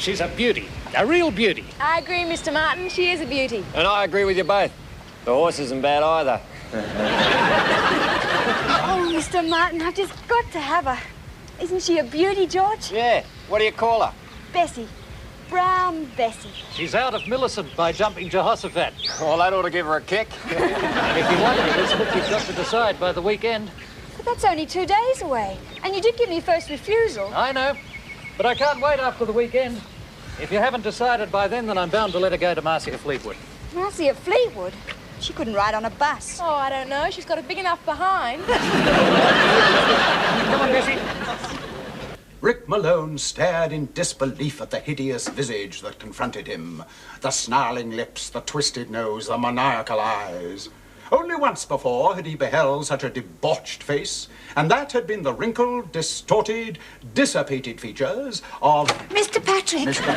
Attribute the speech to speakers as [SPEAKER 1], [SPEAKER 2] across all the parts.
[SPEAKER 1] She's a beauty. A real beauty.
[SPEAKER 2] I agree, Mr. Martin. She is a beauty.
[SPEAKER 3] And I agree with you both. The horse isn't bad either.
[SPEAKER 2] Oh, Mr. Martin, I've just got to have her. Isn't she a beauty, George?
[SPEAKER 3] Yeah. What do you call her?
[SPEAKER 2] Bessie. Brown Bessie.
[SPEAKER 1] She's out of Millicent by jumping Jehoshaphat.
[SPEAKER 3] Well, that ought to give her a kick.
[SPEAKER 1] If you want it, Elizabeth, you've got to decide by the weekend.
[SPEAKER 2] But that's only 2 days away. And you did give me first refusal.
[SPEAKER 1] I know. But I can't wait after the weekend. If you haven't decided by then I'm bound to let her go to Marcia Fleetwood.
[SPEAKER 2] Marcia Fleetwood? She couldn't ride on a bus.
[SPEAKER 4] Oh, I don't know. She's got a big enough behind.
[SPEAKER 1] Come on, Bessie.
[SPEAKER 5] Rick Malone stared in disbelief at the hideous visage that confronted him. The snarling lips, the twisted nose, the maniacal eyes. Only once before had he beheld such a debauched face, and that had been the wrinkled, distorted, dissipated features of...
[SPEAKER 6] Mr. Patrick!
[SPEAKER 5] Mr.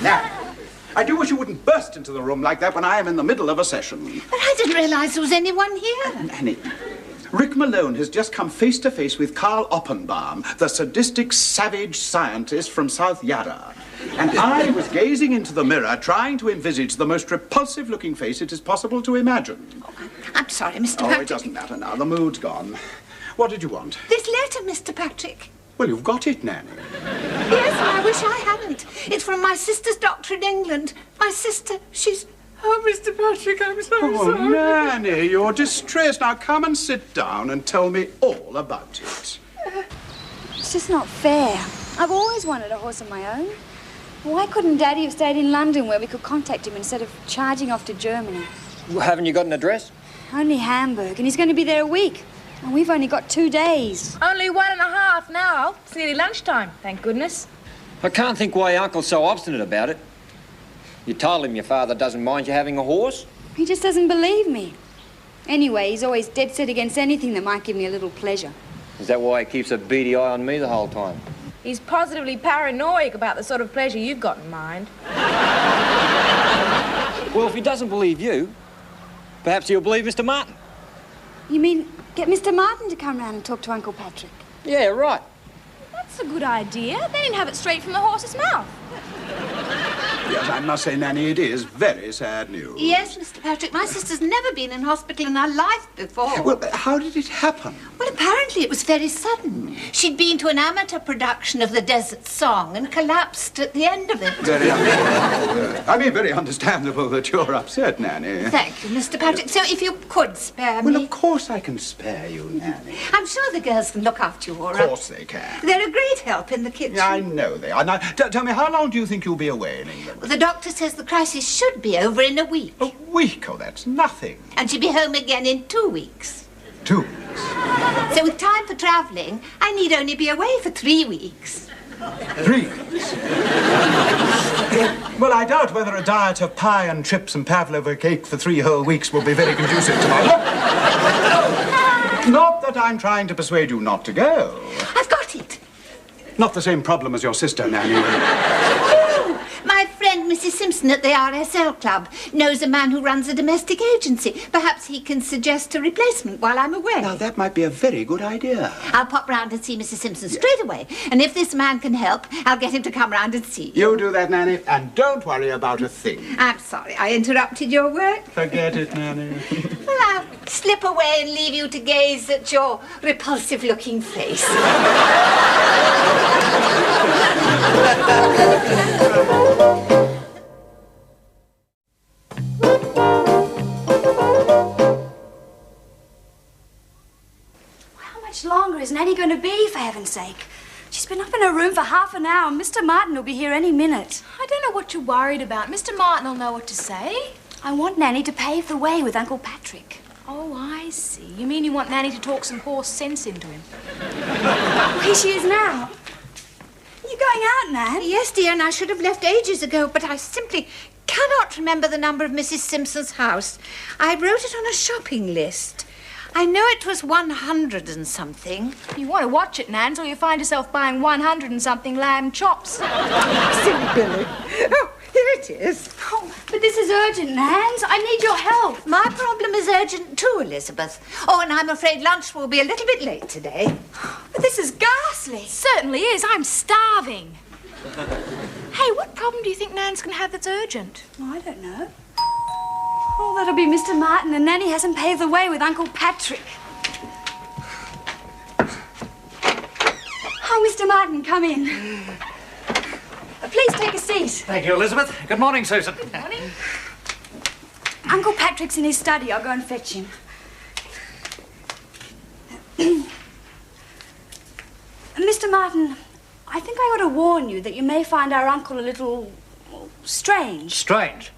[SPEAKER 5] Now, I do wish you wouldn't burst into the room like that when I am in the middle of a session.
[SPEAKER 6] But I didn't realize there was anyone here.
[SPEAKER 5] Nanny, Rick Malone has just come face to face with Karl Oppenbaum, the sadistic, savage scientist from South Yarra. And I was gazing into the mirror, trying to envisage the most repulsive-looking face it is possible to imagine.
[SPEAKER 6] Oh, I'm sorry, Mr. Patrick.
[SPEAKER 5] Oh, it doesn't matter now. The mood's gone. What did you want?
[SPEAKER 6] This letter, Mr. Patrick.
[SPEAKER 5] Well, you've got it, Nanny.
[SPEAKER 6] Yes, and I wish I hadn't. It's from my sister's doctor in England. My sister, she's... Oh, Mr. Patrick, I'm so sorry.
[SPEAKER 5] Nanny, you're distressed. Now come and sit down and tell me all about it.
[SPEAKER 2] It's just not fair. I've always wanted a horse of my own. Why couldn't Daddy have stayed in London where we could contact him instead of charging off to Germany?
[SPEAKER 3] Well, haven't you got an address?
[SPEAKER 2] Only Hamburg, and he's going to be there a week. And we've only got 2 days.
[SPEAKER 4] Only 1.5 now. It's nearly lunchtime, thank goodness.
[SPEAKER 3] I can't think why your uncle's so obstinate about it. You told him your father doesn't mind you having a horse?
[SPEAKER 2] He just doesn't believe me. Anyway, he's always dead set against anything that might give me a little pleasure.
[SPEAKER 3] Is that why he keeps a beady eye on me the whole time?
[SPEAKER 4] He's positively paranoid about the sort of pleasure you've got in mind.
[SPEAKER 3] Well, if he doesn't believe you, perhaps he'll believe Mr. Martin.
[SPEAKER 2] You mean get Mr. Martin to come round and talk to Uncle Patrick?
[SPEAKER 3] Yeah, right.
[SPEAKER 4] That's a good idea. Then he'd have it straight from the horse's mouth.
[SPEAKER 5] Yes, I must say, Nanny, it is very sad news.
[SPEAKER 6] Yes, Mr. Patrick, my sister's never been in hospital in her life before.
[SPEAKER 5] Well, how did it happen?
[SPEAKER 6] Well, apparently it was very sudden. She'd been to an amateur production of The Desert Song and collapsed at the end of it.
[SPEAKER 5] Very understandable. Very understandable that you're upset, Nanny.
[SPEAKER 6] Thank you, Mr. Patrick. So if you could spare me...
[SPEAKER 5] Well, of course I can spare you, Nanny.
[SPEAKER 6] I'm sure the girls can look after you all right.
[SPEAKER 5] Of course they can.
[SPEAKER 6] They're a great help in the kitchen.
[SPEAKER 5] Yeah, I know they are. Now, tell me, how long do you think you'll be away in England?
[SPEAKER 6] Well, the doctor says the crisis should be over in a week.
[SPEAKER 5] A week? Oh, that's nothing.
[SPEAKER 6] And she'll be home again in 2 weeks.
[SPEAKER 5] 2 weeks.
[SPEAKER 6] So with time for travelling, I need only be away for 3 weeks.
[SPEAKER 5] 3 weeks? Well, I doubt whether a diet of pie and chips and pavlova cake for 3 whole weeks will be very conducive to my... Not that I'm trying to persuade you not to go.
[SPEAKER 6] I've got it.
[SPEAKER 5] Not the same problem as your sister, Nanny.
[SPEAKER 6] No, my friend Mrs. Simpson at the RSL Club knows a man who runs a domestic agency. Perhaps he can suggest a replacement while I'm away.
[SPEAKER 5] Now, that might be a very good idea.
[SPEAKER 6] I'll pop round and see Mrs. Simpson straight away. And if this man can help, I'll get him to come round and see you.
[SPEAKER 5] You do that, Nanny, and don't worry about a thing.
[SPEAKER 6] I'm sorry I interrupted your work.
[SPEAKER 5] Forget it, Nanny.
[SPEAKER 6] Well, I'll slip away and leave you to gaze at your repulsive-looking face.
[SPEAKER 2] How much longer is Nanny going to be, for heaven's sake? She's been up in her room for half an hour, and Mr. Martin will be here any minute.
[SPEAKER 4] I don't know what you're worried about. Mr. Martin will know what to say.
[SPEAKER 2] I want Nanny to pave the way with Uncle Patrick.
[SPEAKER 4] Oh, I see. You mean you want Nanny to talk some horse sense into him?
[SPEAKER 2] Oh, here she is now. Are you going out, Nan?
[SPEAKER 6] Yes, dear, and I should have left ages ago, but I simply cannot remember the number of Mrs. Simpson's house. I wrote it on a shopping list. I know it was 100 and something.
[SPEAKER 4] You want to watch it, Nan, so you find yourself buying 100 and something lamb chops.
[SPEAKER 6] Silly Billy. Oh, here it is.
[SPEAKER 2] Oh, but this is urgent, Nans. I need your help.
[SPEAKER 6] My problem is urgent too, Elizabeth. Oh, and I'm afraid lunch will be a little bit late today.
[SPEAKER 2] But this is ghastly.
[SPEAKER 4] Certainly is. I'm starving. Hey, what problem do you think Nan's going to have that's urgent?
[SPEAKER 2] Oh, I don't know. Oh, that'll be Mr. Martin, and Nanny hasn't paved the way with Uncle Patrick. Oh, Mr. Martin, come in. Please take a seat.
[SPEAKER 1] Thank you, Elizabeth. Good morning, Susan.
[SPEAKER 4] Good morning.
[SPEAKER 2] Uncle Patrick's in his study. I'll go and fetch him. Mr. Martin, I think I ought to warn you that you may find our uncle a little strange.
[SPEAKER 1] Strange.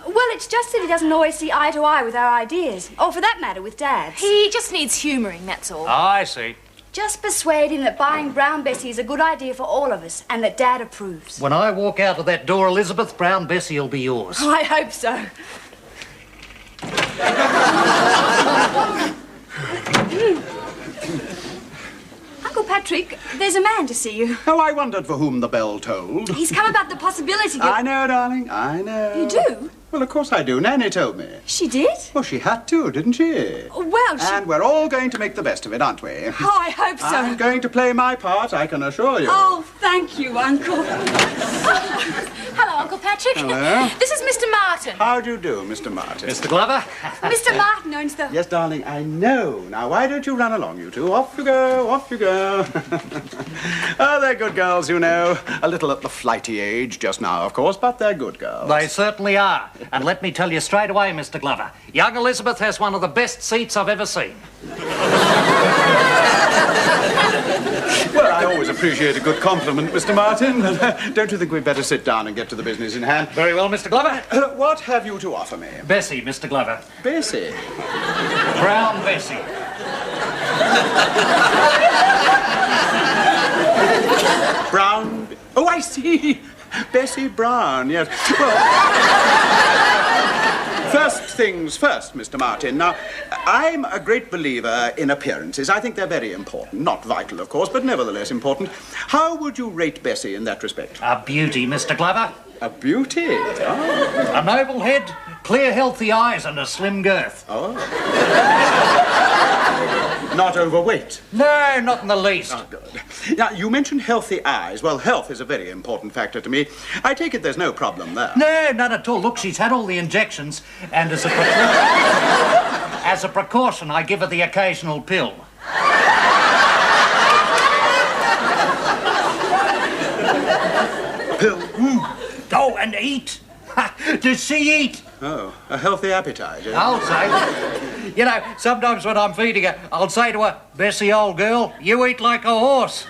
[SPEAKER 2] Well, it's just that he doesn't always see eye to eye with our ideas. Or for that matter, with Dad's.
[SPEAKER 4] He just needs humouring, that's all.
[SPEAKER 1] I see.
[SPEAKER 2] Just persuade him that buying Brown Bessie is a good idea for all of us and that Dad approves.
[SPEAKER 1] When I walk out of that door, Elizabeth, Brown Bessie will be yours.
[SPEAKER 2] Oh, I hope so. Uncle Patrick, there's a man to see you.
[SPEAKER 5] Oh, I wondered for whom the bell tolled.
[SPEAKER 2] He's come about the possibility of...
[SPEAKER 5] I know, darling, I know.
[SPEAKER 2] You do?
[SPEAKER 5] Well, of course I do. Nanny told me.
[SPEAKER 2] She did?
[SPEAKER 5] Well, she had to, didn't she?
[SPEAKER 2] Well, she...
[SPEAKER 5] And we're all going to make the best of it, aren't we?
[SPEAKER 2] Oh, I hope so.
[SPEAKER 5] I'm going to play my part, I can assure you.
[SPEAKER 2] Oh, thank you, Uncle.
[SPEAKER 4] Hello, Uncle Patrick.
[SPEAKER 5] Hello.
[SPEAKER 4] This is Mr. Martin.
[SPEAKER 5] How do you do, Mr. Martin?
[SPEAKER 1] Mr. Glover?
[SPEAKER 2] Mr. Martin owns the...
[SPEAKER 5] Yes, darling, I know. Now, why don't you run along, you two? Off you go, off you go. Oh, they're good girls, you know. A little at the flighty age just now, of course, but they're good girls.
[SPEAKER 1] They certainly are. And let me tell you straight away, Mr. Glover, young Elizabeth has one of the best seats I've ever seen.
[SPEAKER 5] Well, I always appreciate a good compliment, Mr. Martin. Don't you think we'd better sit down and get to the business in hand?
[SPEAKER 1] Very well, Mr. Glover.
[SPEAKER 5] What have you to offer me?
[SPEAKER 1] Bessie, Mr. Glover.
[SPEAKER 5] Bessie.
[SPEAKER 1] Brown Bessie.
[SPEAKER 5] Brown. Oh, I see. Bessie Brown, yes. Well, first things first, Mr. Martin. Now, I'm a great believer in appearances. I think they're very important. Not vital, of course, but nevertheless important. How would you rate Bessie in that respect?
[SPEAKER 1] A beauty, Mr. Glover.
[SPEAKER 5] A beauty? Oh.
[SPEAKER 1] A noble head, clear, healthy eyes, and a slim girth.
[SPEAKER 5] Oh. Not overweight?
[SPEAKER 1] No, not in the least.
[SPEAKER 5] Oh, good. Now, you mentioned healthy eyes. Well, health is a very important factor to me. I take it there's no problem there.
[SPEAKER 1] No, none at all. Look, she's had all the injections, and as a precaution, I give her the occasional pill.
[SPEAKER 5] Pill?
[SPEAKER 1] Oh, and eat. Does she eat?
[SPEAKER 5] Oh, a healthy appetite. Eh?
[SPEAKER 1] I'll say. You know, sometimes when I'm feeding her, I'll say to her, Bessie, old girl, you eat like a horse.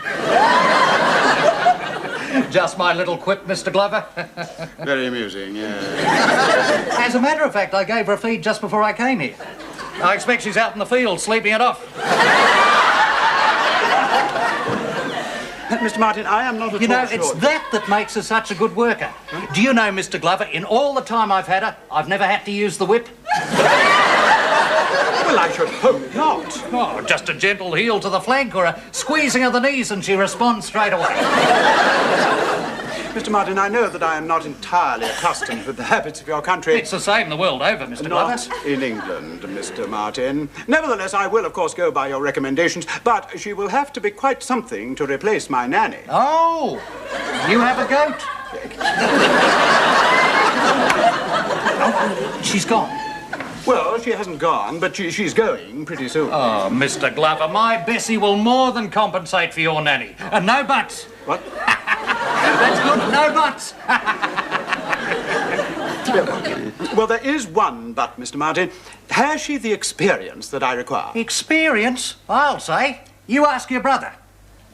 [SPEAKER 1] Just my little quip, Mr. Glover.
[SPEAKER 5] Very amusing, yeah.
[SPEAKER 1] As a matter of fact, I gave her a feed just before I came here. I expect she's out in the field sleeping it off.
[SPEAKER 5] Mr. Martin, I am not at all
[SPEAKER 1] You know,
[SPEAKER 5] sure.
[SPEAKER 1] it's that makes her such a good worker. Huh? Do you know, Mr. Glover, in all the time I've had her, I've never had to use the whip.
[SPEAKER 5] Well, I should hope not.
[SPEAKER 1] Oh, just a gentle heel to the flank or a squeezing of the knees and she responds straight away.
[SPEAKER 5] Mr. Martin, I know that I am not entirely accustomed with the habits of your country.
[SPEAKER 1] It's the same the world over, Mr. Glover.
[SPEAKER 5] Not in England, Mr. Martin. Nevertheless, I will, of course, go by your recommendations, but she will have to be quite something to replace my nanny.
[SPEAKER 1] Oh, you have a goat. Oh, she's gone.
[SPEAKER 5] Well, she hasn't gone, but she's going pretty soon.
[SPEAKER 1] Oh, Mr. Glover, my Bessie will more than compensate for your nanny. And no buts.
[SPEAKER 5] What?
[SPEAKER 1] That's good, no buts.
[SPEAKER 5] Well, there is one but, Mr. Martin. Has she the experience that I require?
[SPEAKER 1] Experience, I'll say. You ask your brother.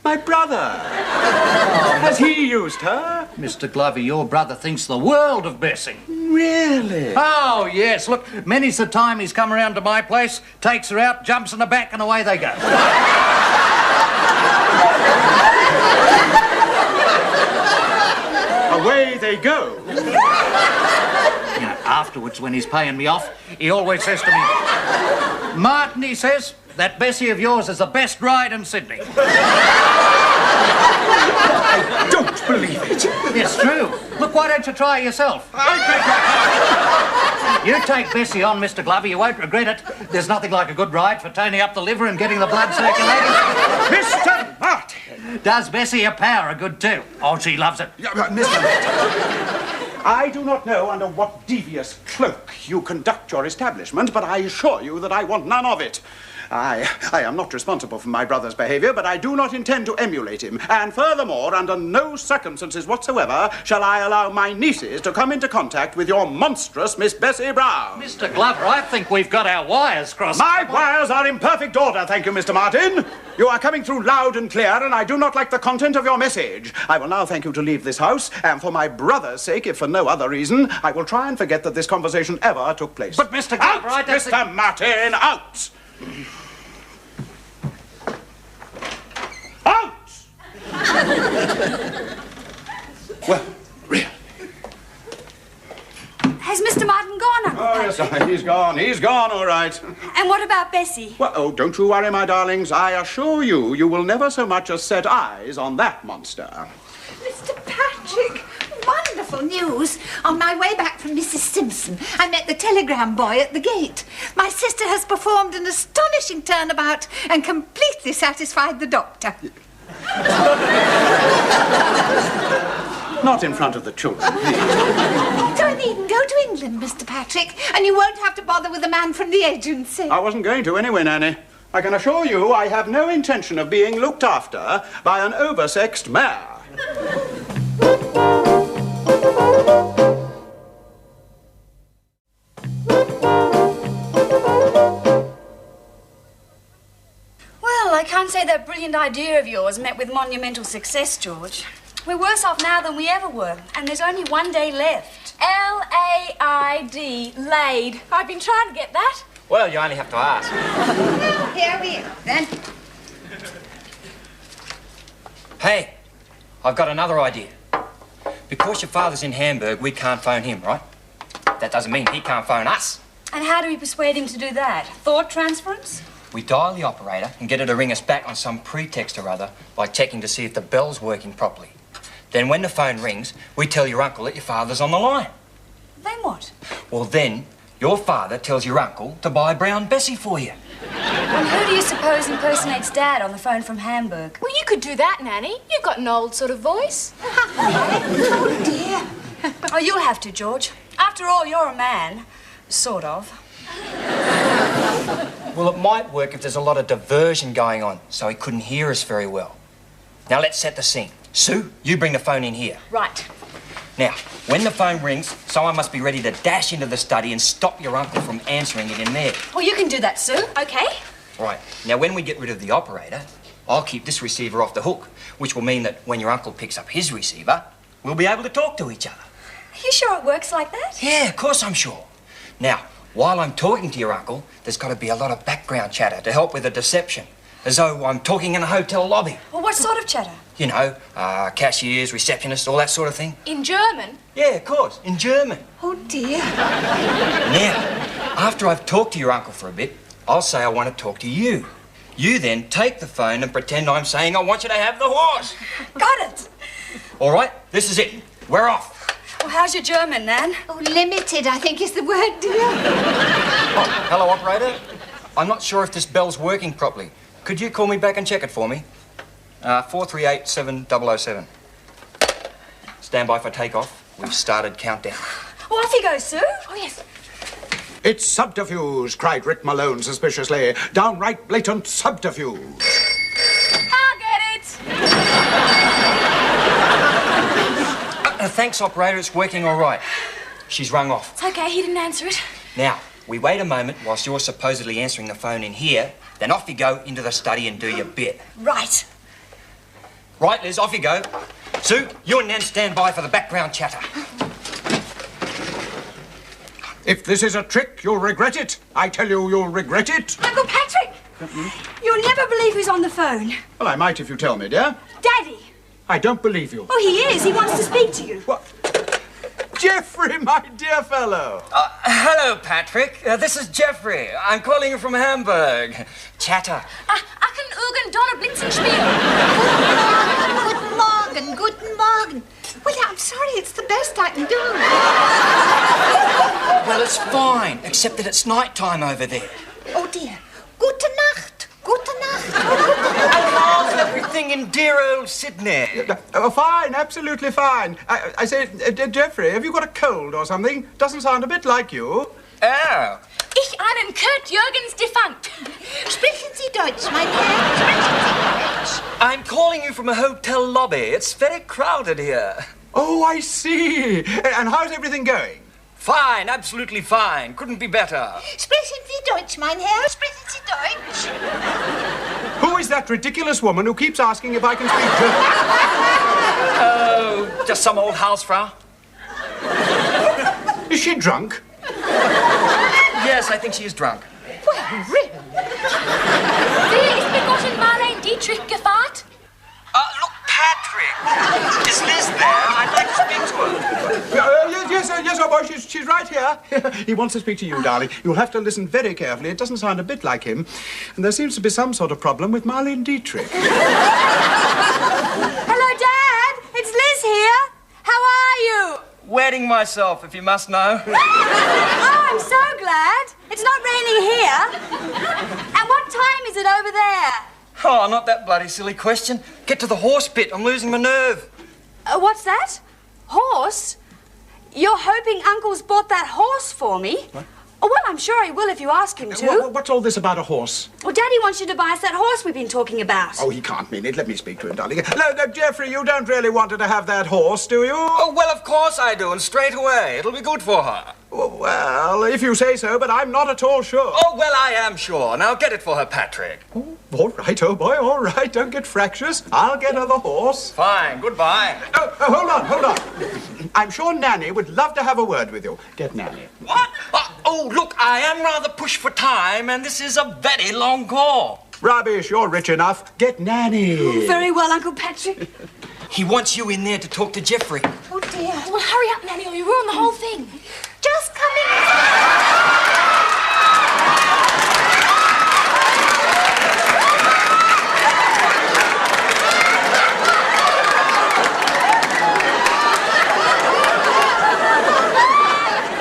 [SPEAKER 5] My brother. Has he used her?
[SPEAKER 1] Mr. Glover, your brother thinks the world of Bessie.
[SPEAKER 5] Really?
[SPEAKER 1] Oh, yes. Look, many's the time he's come around to my place, takes her out, jumps in the back, and away they go.
[SPEAKER 5] Away they go.
[SPEAKER 1] You know, afterwards, when he's paying me off, he always says to me, Martin, he says, that Bessie of yours is the best ride in Sydney.
[SPEAKER 5] I don't believe it.
[SPEAKER 1] It's true. Look, why don't you try yourself? You take Bessie on, Mr. Glover. You won't regret it. There's nothing like a good ride for toning up the liver and getting the blood circulating.
[SPEAKER 5] Mr. Martin!
[SPEAKER 1] Does Bessie a power of good too? Oh, she loves it.
[SPEAKER 5] Yeah, Mr. Martin, I do not know under what devious cloak you conduct your establishment, but I assure you that I want none of it. I am not responsible for my brother's behavior, but I do not intend to emulate him. And furthermore, under no circumstances whatsoever shall I allow my nieces to come into contact with your monstrous Miss Bessie Brown.
[SPEAKER 1] Mr. Glover, I think we've got our wires crossed.
[SPEAKER 5] My wires are in perfect order, thank you, Mr. Martin. You are coming through loud and clear, and I do not like the content of your message. I will now thank you to leave this house, and for my brother's sake, if for no other reason, I will try and forget that this conversation ever took place.
[SPEAKER 1] But, Mr. Glover,
[SPEAKER 5] out, Mr. Martin, out! Out! Well, really.
[SPEAKER 2] Has Mr. Martin gone, Uncle
[SPEAKER 5] Oh, yes,
[SPEAKER 2] Patrick?
[SPEAKER 5] he's gone. He's gone, all right.
[SPEAKER 2] And what about Bessie?
[SPEAKER 5] Well, oh, don't you worry, my darlings. I assure you, you will never so much as set eyes on that monster.
[SPEAKER 6] Mr. Patrick, wonderful news. On my way back from Mrs. Simpson, I met the telegram boy at the gate. My sister has performed an astonishing turnabout and completely satisfied the doctor.
[SPEAKER 5] Not in front of the children, please.
[SPEAKER 6] So I needn't go to England, Mr. Patrick, and you won't have to bother with the man from the agency.
[SPEAKER 5] I wasn't going to anyway, Nanny. I can assure you I have no intention of being looked after by an oversexed mare.
[SPEAKER 2] Well, I can't say that brilliant idea of yours met with monumental success, George. We're worse off now than we ever were, and there's only one day left.
[SPEAKER 4] L-A-I-D, laid. I've been trying to get that.
[SPEAKER 3] Well, you only have to ask.
[SPEAKER 6] Here we are, then.
[SPEAKER 3] Hey, I've got another idea. Because your father's in Hamburg, we can't phone him, right? That doesn't mean he can't phone us.
[SPEAKER 2] And how do we persuade him to do that? Thought transference?
[SPEAKER 3] We dial the operator and get her to ring us back on some pretext or other by checking to see if the bell's working properly. Then when the phone rings, we tell your uncle that your father's on the line.
[SPEAKER 2] Then what?
[SPEAKER 3] Well, then your father tells your uncle to buy Brown Bessie for you.
[SPEAKER 2] And who do you suppose impersonates Dad on the phone from Hamburg?
[SPEAKER 4] Well, you could do that, Nanny. You've got an old sort of voice.
[SPEAKER 6] Oh, dear.
[SPEAKER 2] Oh, you'll have to, George. After all, you're a man. Sort of.
[SPEAKER 3] Well, it might work if there's a lot of diversion going on, so he couldn't hear us very well. Now, let's set the scene. Sue, you bring the phone in here.
[SPEAKER 4] Right.
[SPEAKER 3] Now, when the phone rings, someone must be ready to dash into the study and stop your uncle from answering it in there.
[SPEAKER 2] Well, you can do that, Sue.
[SPEAKER 4] Okay.
[SPEAKER 3] Right. Now, when we get rid of the operator, I'll keep this receiver off the hook, which will mean that when your uncle picks up his receiver, we'll be able to talk to each other.
[SPEAKER 2] Are you sure it works like that?
[SPEAKER 3] Yeah, of course I'm sure. Now, while I'm talking to your uncle, there's got to be a lot of background chatter to help with the deception, as though I'm talking in a hotel lobby.
[SPEAKER 2] Well, what sort of chatter?
[SPEAKER 3] You know, cashiers, receptionists, all that sort of thing.
[SPEAKER 4] In German?
[SPEAKER 3] Yeah, of course, in German.
[SPEAKER 6] Oh, dear.
[SPEAKER 3] Now, after I've talked to your uncle for a bit, I'll say I want to talk to you. You then take the phone and pretend I'm saying I want you to have the horse.
[SPEAKER 2] Got it.
[SPEAKER 3] All right, this is it. We're off.
[SPEAKER 2] Well, how's your German, Nan?
[SPEAKER 6] Oh, limited, I think is the word, dear.
[SPEAKER 3] Oh, hello, operator. I'm not sure if this bell's working properly. Could you call me back and check it for me? 438-7007. Stand by for takeoff. We've started countdown.
[SPEAKER 2] Well, off you go, Sue.
[SPEAKER 6] Oh, yes.
[SPEAKER 5] It's subterfuge, cried Rick Malone suspiciously. Downright blatant subterfuge.
[SPEAKER 4] I'll get it.
[SPEAKER 3] Thanks, operator. It's working all right. She's rung off.
[SPEAKER 2] It's okay, he didn't answer it.
[SPEAKER 3] Now, we wait a moment whilst you're supposedly answering the phone in here, then off you go into the study and do your bit.
[SPEAKER 2] Right.
[SPEAKER 3] Right, Liz, off you go. Sue, you and Nan stand by for the background chatter.
[SPEAKER 5] If this is a trick, you'll regret it. I tell you, you'll regret it.
[SPEAKER 2] Uncle Patrick! You'll never believe who's on the phone.
[SPEAKER 5] Well, I might if you tell me, dear.
[SPEAKER 2] Daddy!
[SPEAKER 5] I don't believe you.
[SPEAKER 2] Oh, he is. He wants to speak to you.
[SPEAKER 5] What? Geoffrey, my dear fellow.
[SPEAKER 3] Hello, Patrick. This is Geoffrey. I'm calling you from Hamburg. Chatter.
[SPEAKER 4] Ach, ein Donner Blitzenspiel.
[SPEAKER 6] Good Guten Morgen. Well, I'm sorry, it's the best I can do.
[SPEAKER 3] Well, it's fine, except that it's night time over there.
[SPEAKER 6] Oh, dear. Gute Nacht. Gute Nacht.
[SPEAKER 3] How's everything in dear old Sydney?
[SPEAKER 5] Fine, absolutely fine. I say, Geoffrey, have you got a cold or something? Doesn't sound a bit like you.
[SPEAKER 3] Oh.
[SPEAKER 4] Ich einen Kurt Jürgens defunct.
[SPEAKER 6] Sprechen Sie Deutsch, mein Herr? Sprechen Sie Deutsch?
[SPEAKER 3] I'm calling you from a hotel lobby. It's very crowded here.
[SPEAKER 5] Oh, I see. And how's everything going?
[SPEAKER 3] Fine, absolutely fine. Couldn't be better.
[SPEAKER 6] Sprechen Sie Deutsch, mein Herr? Sprechen Sie Deutsch?
[SPEAKER 5] Who is that ridiculous woman who keeps asking if I can speak German?
[SPEAKER 3] Oh, just some old Hausfrau.
[SPEAKER 5] Is she drunk?
[SPEAKER 3] Yes, I think she is drunk.
[SPEAKER 6] Well, really?
[SPEAKER 4] Wie ist begotten Marlene Dietrich gefahrt?
[SPEAKER 3] Look, Patrick. Is Liz there? I'd like to speak to her.
[SPEAKER 5] Yes, oh boy, she's right here. He wants to speak to you, darling. You'll have to listen very carefully. It doesn't sound a bit like him. And there seems to be some sort of problem with Marlene Dietrich.
[SPEAKER 4] Hello, Dad. It's Liz here. How are you?
[SPEAKER 3] Wetting myself, if you must know.
[SPEAKER 4] Oh, I'm so glad. It's not raining here. And what time is it over there?
[SPEAKER 3] Oh, not that bloody silly question. Get to the horse bit. I'm losing my nerve.
[SPEAKER 2] What's that? Horse? You're hoping Uncle's bought that horse for me?
[SPEAKER 5] What?
[SPEAKER 2] Oh, well, I'm sure he will if you ask him to.
[SPEAKER 5] What's all this about a horse?
[SPEAKER 2] Well, Daddy wants you to buy us that horse we've been talking about.
[SPEAKER 5] Oh, he can't mean it. Let me speak to him, darling. No, Geoffrey, you don't really want her to have that horse, do you?
[SPEAKER 3] Oh, well, of course I do, and straight away. It'll be good for her.
[SPEAKER 5] Well, if you say so, but I'm not at all sure.
[SPEAKER 3] Oh, well, I am sure. Now get it for her, Patrick.
[SPEAKER 5] Oh, all right, oh boy, all right. Don't get fractious. I'll get her the horse.
[SPEAKER 3] Fine, goodbye.
[SPEAKER 5] Oh, hold on. I'm sure Nanny would love to have a word with you. Get Nanny.
[SPEAKER 3] What? Oh, look, I am rather pushed for time, and this is a very long call.
[SPEAKER 5] Rubbish, you're rich enough. Get Nanny.
[SPEAKER 2] Very well, Uncle Patrick.
[SPEAKER 3] He wants you in there to talk to Geoffrey.
[SPEAKER 6] Oh, dear.
[SPEAKER 4] Well, hurry up, Nanny, or you ruin the whole thing.
[SPEAKER 6] Just coming.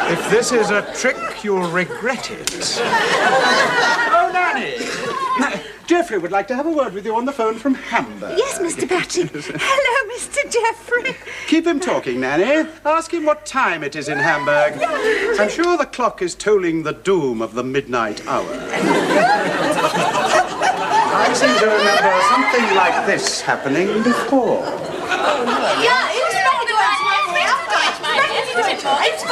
[SPEAKER 5] If this is a trick, you'll regret it. Oh, Nanny. Geoffrey would like to have a word with you on the phone from Hamburg.
[SPEAKER 6] Yes, Mr. Patrick. Hello, Mr. Geoffrey.
[SPEAKER 5] Keep him talking, Nanny. Ask him what time it is in Hamburg. I'm sure the clock is tolling the doom of the midnight hour. I seem to remember something like this happening before.
[SPEAKER 4] Yeah, it's better Deutsch, my dear. It's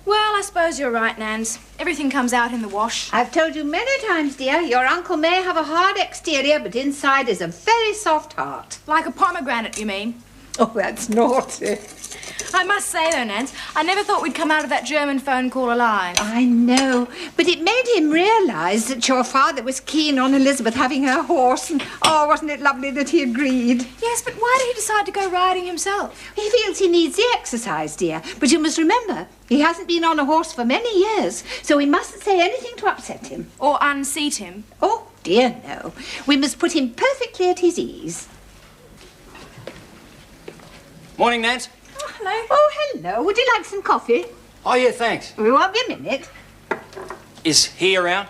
[SPEAKER 4] Well, I suppose you're right, Nans. Everything comes out in the wash.
[SPEAKER 6] I've told you many times, dear, your uncle may have a hard exterior, but inside is a very soft heart.
[SPEAKER 4] Like a pomegranate, you mean?
[SPEAKER 6] Oh, that's naughty.
[SPEAKER 4] I must say, though, Nance, I never thought we'd come out of that German phone call alive.
[SPEAKER 6] I know, but it made him realise that your father was keen on Elizabeth having her horse, and oh, wasn't it lovely that he agreed?
[SPEAKER 4] Yes, but why did he decide to go riding himself?
[SPEAKER 6] He feels he needs the exercise, dear, but you must remember, he hasn't been on a horse for many years, so we mustn't say anything to upset him.
[SPEAKER 4] Or unseat him?
[SPEAKER 6] Oh, dear, no. We must put him perfectly at his ease.
[SPEAKER 3] Morning, Nance.
[SPEAKER 4] Oh, hello.
[SPEAKER 6] Oh, hello. Would you like some coffee?
[SPEAKER 3] Oh, yeah, thanks.
[SPEAKER 6] We won't be a minute.
[SPEAKER 3] Is he around?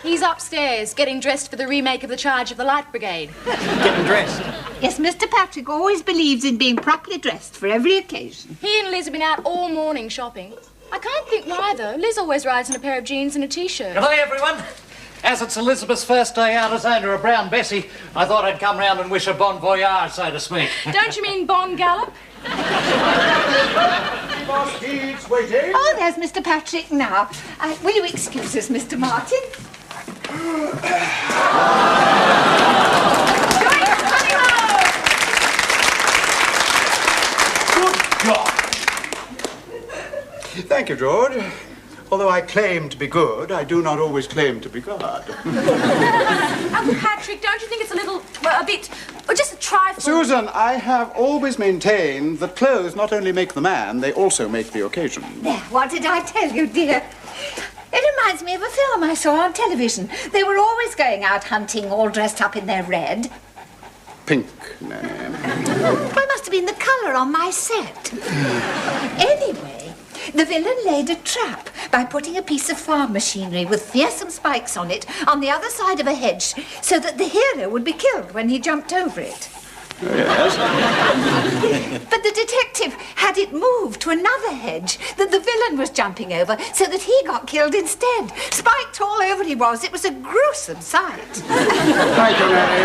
[SPEAKER 4] He's upstairs, getting dressed for the remake of The Charge of the Light Brigade.
[SPEAKER 3] Getting dressed.
[SPEAKER 6] Yes, Mr. Patrick always believes in being properly dressed for every occasion.
[SPEAKER 4] He and Liz have been out all morning shopping. I can't think why, though. Liz always rides in a pair of jeans and a T-shirt.
[SPEAKER 1] Hi, everyone. As it's Elizabeth's first day out as owner of Brown Bessie, I thought I'd come round and wish her bon voyage, so to speak.
[SPEAKER 4] Don't you mean Bon Gallop?
[SPEAKER 5] Boss Deeds waiting.
[SPEAKER 6] Oh, there's Mr. Patrick now. Will you excuse us, Mr. Martin?
[SPEAKER 5] Good God. Thank you, George. Although I claim to be good, I do not always claim to be God.
[SPEAKER 4] Uncle Patrick, don't you think it's a little, well, a bit, or just a trifle?
[SPEAKER 5] Susan, I have always maintained that clothes not only make the man, they also make the occasion.
[SPEAKER 6] There, what did I tell you, dear? It reminds me of a film I saw on television. They were always going out hunting, all dressed up in their red.
[SPEAKER 5] Pink, Nanny.
[SPEAKER 6] Well, it must have been the colour on my set. Anyway, the villain laid a trap by putting a piece of farm machinery with fearsome spikes on it on the other side of a hedge so that the hero would be killed when he jumped over it.
[SPEAKER 5] Yes.
[SPEAKER 6] But the detective had it moved to another hedge that the villain was jumping over so that he got killed instead. Spiked all over he was. It was a gruesome sight.
[SPEAKER 5] Thank you, Nanny.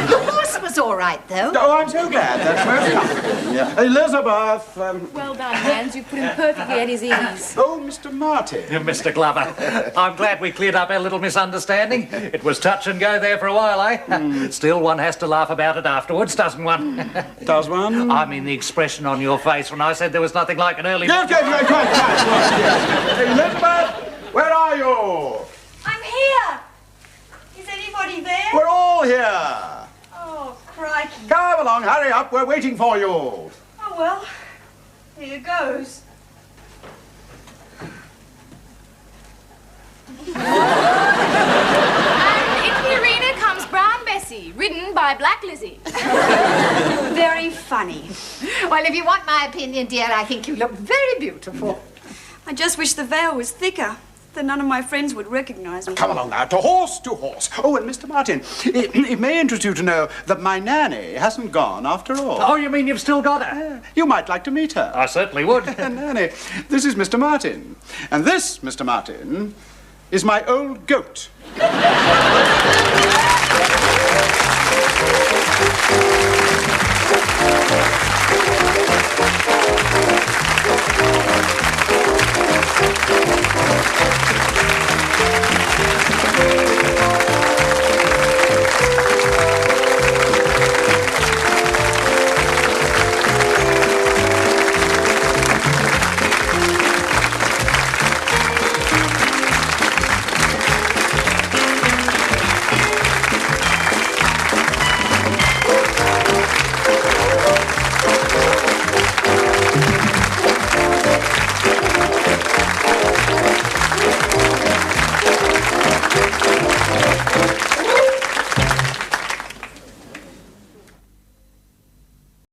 [SPEAKER 6] The horse was all right, though.
[SPEAKER 5] Oh, I'm so glad. That's most comforting. Yeah. Elizabeth.
[SPEAKER 2] Well done, Hans. You put him perfectly at his ease.
[SPEAKER 5] Oh, Mr. Martin.
[SPEAKER 1] Mr. Glover, I'm glad we cleared up our little misunderstanding. It was touch and go there for a while, eh? Still, one has to laugh about it afterwards, doesn't one?
[SPEAKER 5] Does one?
[SPEAKER 1] I mean the expression on your face when I said there was nothing like an early...
[SPEAKER 5] Yes, quite. Elizabeth, where are you?
[SPEAKER 4] I'm here. Is anybody there?
[SPEAKER 5] We're all here.
[SPEAKER 4] Oh, crikey.
[SPEAKER 5] Come along, hurry up, we're waiting for you.
[SPEAKER 4] Oh, well, here goes.
[SPEAKER 2] And into the arena comes Brown Bessie, ridden by Black Lizzie.
[SPEAKER 4] Very funny.
[SPEAKER 6] Well, if you want my opinion, dear, I think you look very beautiful.
[SPEAKER 4] I just wish the veil was thicker, then none of my friends would recognize me.
[SPEAKER 5] Come along now, to horse, to horse. Oh, and Mr. Martin, it may interest you to know that my nanny hasn't gone after all.
[SPEAKER 1] Oh, you mean you've still got her?
[SPEAKER 5] You might like to meet her.
[SPEAKER 1] I certainly would.
[SPEAKER 5] Nanny, this is Mr. Martin. And this, Mr. Martin, is my old goat.